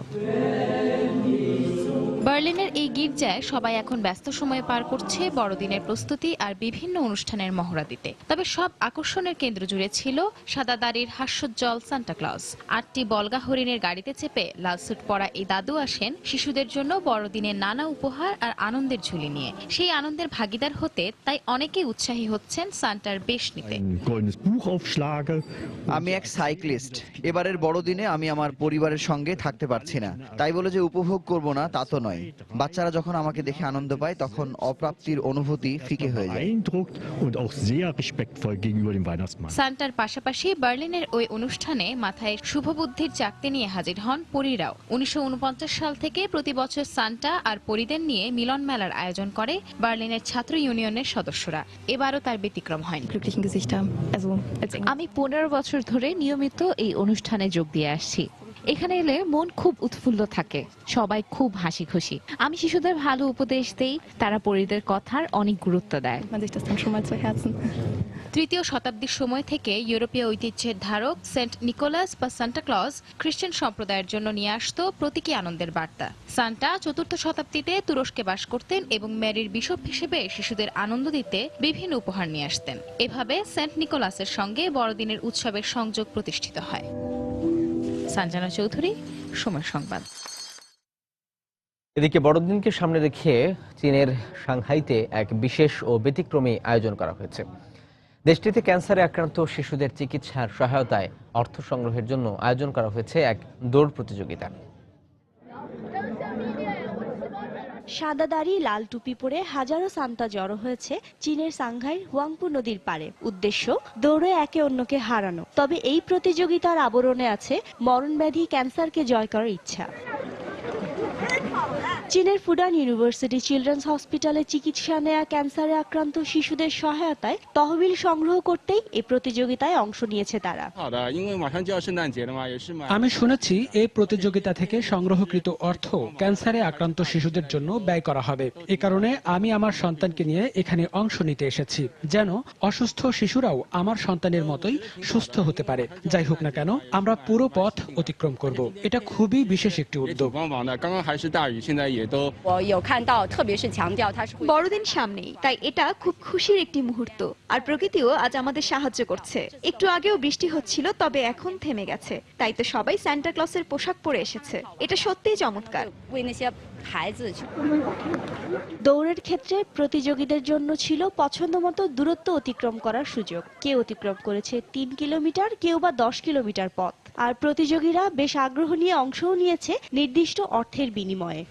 Speaker 2: বার্লিনের এই গির্জায় সবাই এখন ব্যস্ত সময় পার করছে বড়দিনের প্রস্তুতি আর বিভিন্ন অনুষ্ঠানের মহড়া দিতে। তবে সব আকর্ষণের কেন্দ্র জুড়ে ছিল সাদা দাড়ির হাস্যোজ্জ্বল সান্টা ক্লজ। 8টি বলগা হরিণের গাড়িতে চেপে লাল স্যুট পরা এই দাদু আসেন শিশুদের জন্য বড়দিনের নানা উপহার আর আনন্দের ঝুলি নিয়ে। সেই আনন্দের ভাগিদার হতে তাই অনেকেই উৎসাহী হচ্ছেন সান্টার বেশ নিতে।
Speaker 14: আমি এক সাইক্লিস্ট। এবারের বড়দিনে আমি আমার পরিবারের সঙ্গে থাকতে পারছি না, তাই বলে যে উপভোগ করব না তা তো নয়। বাচ্চারা যখন আমাকে দেখে আনন্দ পায় তখন অপ্রাপ্তির অনুভূতি ফিকে হয়ে যায়।
Speaker 2: সান্টার পাশাপাশি বার্লিনের ওই অনুষ্ঠানে মাথায় শুভবুদ্ধির চাকতি নিয়ে হাজির হন পরীরাও। 1949 সাল থেকে প্রতি বছর সান্টা আর পরীদের নিয়ে মিলন মেলার আয়োজন করে বার্লিনের ছাত্র ইউনিয়নের সদস্যরা। এবারও তার ব্যতিক্রম হয়নি। আমি 15 বছর ধরে নিয়মিত এই অনুষ্ঠানে যোগ দিয়ে আসছি। এখানে এলে মন খুব উৎফুল্ল থাকে, সবাই খুব হাসি খুশি। আমি শিশুদের ভালো উপদেশ দেই, তারা পরীদের কথার অনেক গুরুত্ব দেয়। 3য় শতাব্দীর সময় থেকে ইউরোপীয় ঐতিহ্যের ধারক সেন্ট নিকোলাস বা সান্টা ক্লজ খ্রিস্টান সম্প্রদায়ের জন্য নিয়ে আসতো প্রতীকী আনন্দের বার্তা। সান্টা 4র্থ শতাব্দীতে তুরস্কে বাস করতেন এবং মেরির বিশপ হিসেবে শিশুদের আনন্দ দিতে বিভিন্ন উপহার নিয়ে আসতেন। এভাবে সেন্ট নিকোলাসের সঙ্গে বড়দিনের উৎসবের সংযোগ প্রতিষ্ঠিত হয়। সঞ্জনা চৌধুরী, সময় সংবাদ।
Speaker 1: এদিকে বড়দিনকে সামনে রেখে চীনের সাংহাইতে এক বিশেষ ও ব্যতিক্রমী আয়োজন করা হয়েছে। দেশটিতে ক্যান্সারে আক্রান্ত শিশুদের চিকিৎসার সহায়তায় অর্থ সংগ্রহের জন্য আয়োজন করা হয়েছে এক দৌড় প্রতিযোগিতা।
Speaker 5: সাদা দাড়ি লাল টুপি পরে হাজারো সান্তা জড়ো হয়েছে চীনের সাংহাই হুয়াংপু নদীর পাড়ে। উদ্দেশ্য দৌড়ে একে অন্যকে হারানো। তবে এই প্রতিযোগিতার আবরণে আছে মরণব্যাধি ক্যান্সারকে জয় করার ইচ্ছা। চীনের ফুডান ইউনিভার্সিটি চিলড্রেন্স হসপিটালে চিকিৎসা নেয়া ক্যান্সারে আক্রান্ত শিশুদের সহায়তায় তহবিল সংগ্রহ করতেই এই প্রতিযোগিতায় অংশ নিয়েছে তারা।
Speaker 12: আমি শুনেছি এই প্রতিযোগিতা থেকে সংগ্রহকৃত অর্থ ক্যান্সারে আক্রান্ত শিশুদের জন্য ব্যয় করা হবে। এ কারণে আমি আমার সন্তানকে নিয়ে এখানে অংশ নিতে এসেছি, যেন অসুস্থ শিশুরাও আমার সন্তানের মতোই সুস্থ হতে পারে। যাই হোক না কেন, আমরা পুরো পথ অতিক্রম করব। এটা খুবই বিশেষ একটি উদ্যোগ।
Speaker 4: বড়দিন সামনেই, তাই এটা খুব খুশির একটি মুহূর্ত। আর প্রকৃতিও আজ আমাদের সাহায্য করছে। একটু আগেও বৃষ্টি হচ্ছিল, তবে এখন থেমে গেছে। তাই তো সবাই সান্টা ক্লসের পোশাক পরে এসেছে। এটা সত্যিই চমৎকার।
Speaker 5: দৌড়ের ক্ষেত্রে প্রতিযোগীদের জন্য ছিল পছন্দমতো দূরত্ব অতিক্রম করার সুযোগ। কেউ অতিক্রম করেছে 3 কিলোমিটার, কেউ বা 10 কিলোমিটার পথ। আর প্রতিযোগীরা বেশ আগ্রহ নিয়ে অংশও নিয়েছে নির্দিষ্ট অর্থের বিনিময়ে।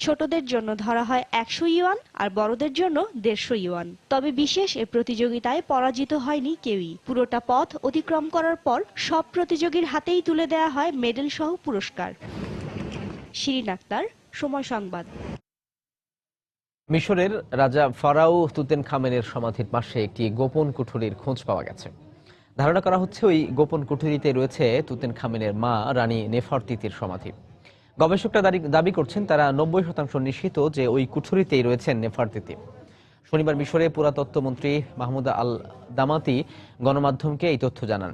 Speaker 5: ছোটদের জন্য ধরা হয় 100 ইউয়ান আর বড়দের জন্য 150 ইউয়ান। তবে বিশেষ এ প্রতিযোগিতায় পরাজিত হয়নি কেউই। পুরোটা পথ অতিক্রম করার পর সব প্রতিযোগীর হাতেই তুলে দেওয়া হয় মেডেল সহ পুরস্কার। শিরিন আক্তার, সময় সংবাদ।
Speaker 1: মিশরের রাজা ফারাও তুতেনখামেনের সমাধির পাশে একটি গোপন কুঠুরির খোঁজ পাওয়া গেছে। ধারণা করা হচ্ছে ওই গোপন কুঠুরিতে রয়েছে তুতেনখামেনের মা রানী নেফারতিতির সমাধি। গবেষকরা দাবি করছেন তারা 90% নিশ্চিত যে ওই কুঠুরিতেই রয়েছেন নেফারতিতি। শনিবার মিশরে পুরাতত্ত্বমন্ত্রী মাহমুদা আল দামাতি গণমাধ্যমকে এই তথ্য জানান।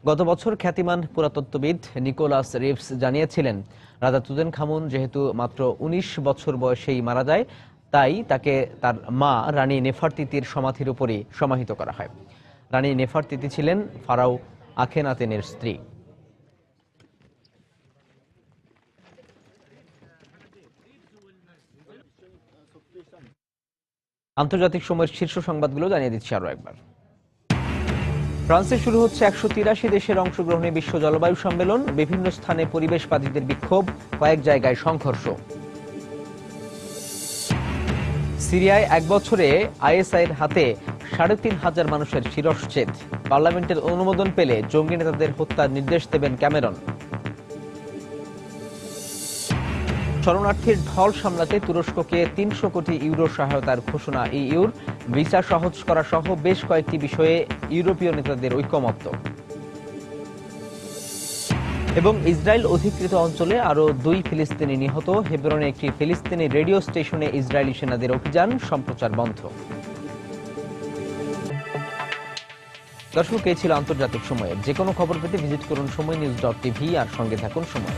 Speaker 1: গত বছর খ্যাতিমান পুরাতত্ত্ববিদ নিকোলাস রিভস জানিয়েছিলেন, রাজা তুতেনখামুন যেহেতু মাত্র 19 বছর বয়সেই মারা যায়, তাই তাকে তার মা রানী নেফারতিতির সমাধির উপরই সমাহিত করা হয়। রানী নেফারতিতি ছিলেন ফারাও আখেনাতেনের স্ত্রী। আন্তর্জাতিক সময়ের শীর্ষ সংবাদগুলো জানিয়ে দিচ্ছি আরো একবার। ফ্রান্সে শুরু হচ্ছে 183 দেশের অংশগ্রহণে বিশ্ব জলবায়ু সম্মেলন। বিভিন্ন স্থানে পরিবেশবাদীদের বিক্ষোভ, কয়েক জায়গায় সংঘর্ষ। সিরিয়ায় 1 বছরে আইএসআইয়ের হাতে 3,500 মানুষের শিরশ্ছেদ। পার্লামেন্টের অনুমোদন পেলে জঙ্গি নেতাদের হত্যার নির্দেশ দেবেন ক্যামেরন। শরণার্থীর ঢল সামলাতে তুরস্ককে 300 কোটি ইউরো সহায়তার ঘোষণা ইউর। ভিসা সহজ করা সহ বেশ কয়েকটি বিষয়ে ইউরোপীয় নেতাদের ঐকমত্য। এবং ইসরায়েল অধিকৃত অঞ্চলে আরো 2 ফিলিস্তিনি নিহত। হেব্রনে একটি ফিলিস্তিনি রেডিও স্টেশনে ইসরায়েলি সেনাদের অভিযান, সম্প্রচার বন্ধ। দর্শক, এই ছিল আন্তর্জাতিক সময়ের। যে কোনো খবর পেতে ভিজিট করুন সময়নিউজ.tv আর সঙ্গে থাকুন সময়।